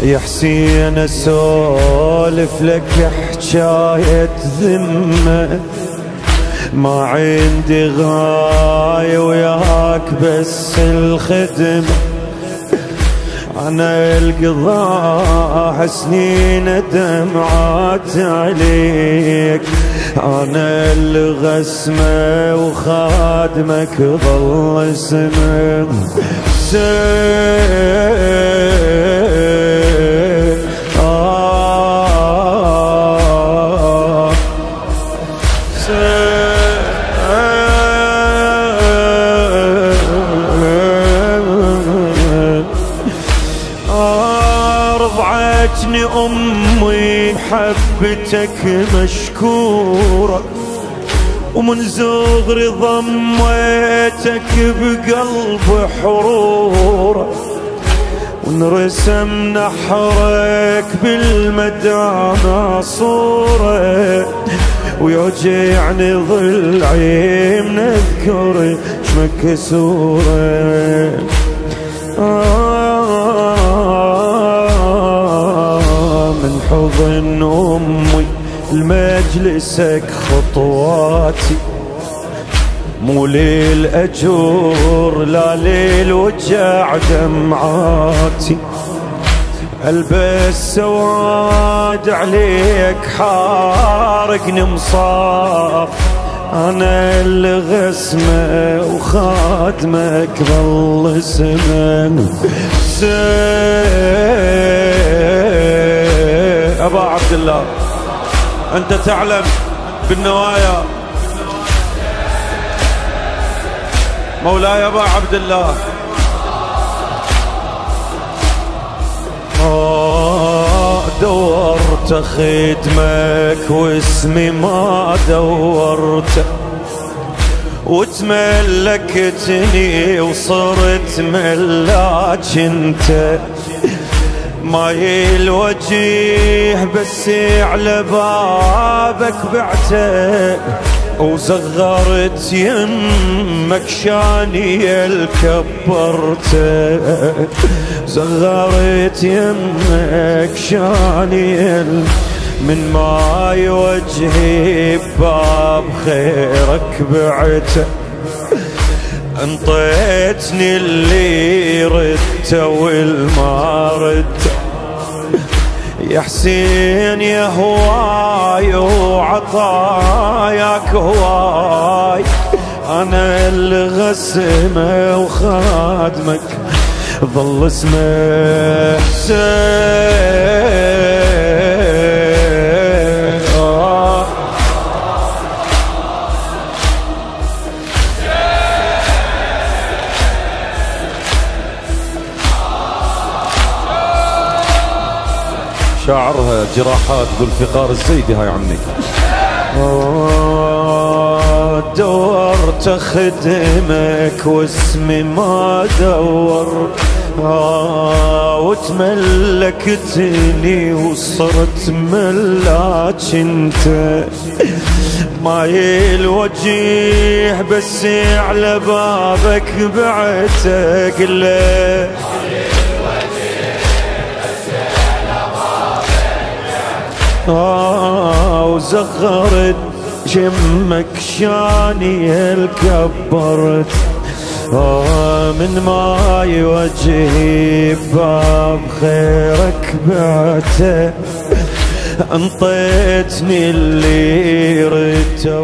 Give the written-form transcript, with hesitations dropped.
يا حسين اسولف لك حجاية ذمة، ما عندي غاية وياك بس الخدمة. أنا القضاء سنين دمعات عليك، أنا الغسمة وخادمك ظل اسمه. رضعتني أمي حبتك مشكورة، ومن صغري ضميتك بقلب حرورة، ونرسم نحرك بالمدامع صورة، ويوجعني ضلعي من اذكر مكسورة. من حضن أمي لمجلسك خطواتي، مو ليل أجور لا ليل وجع دمعاتي، البس سواد عليك حارقني مصاب، أنا الغسمة وخادمك ظل اسمه. أبا عبد الله أنت تعلم بالنوايا، مولاي أبا عبد الله. دورت خدمك واسمي ما دورته، وتملكتني وصرت ملاك انت، ماي الوجيه بس على بابك بعته، وصغرت يمك شاني الكبرته، صغرت يمك شاني من ماي وجهي بباب خيرك بعته، انطيتني اللي ردته والما ردته. يا حسين يا هواي وعطاياك هواي، أنا الغسمة وخادمك ظل اسمه. شاعرها جراحات بالفقار الزيدي هاي عمي. دورت خدمك واسمي ما دور، وتملكتني وصرت ملاك انت، ماي الوجيه بس على بابك بعتك له، وزغرت جمك شاني الكبرت، من ماي وجهي باب خيرك بعته، انطيتني اللي ردته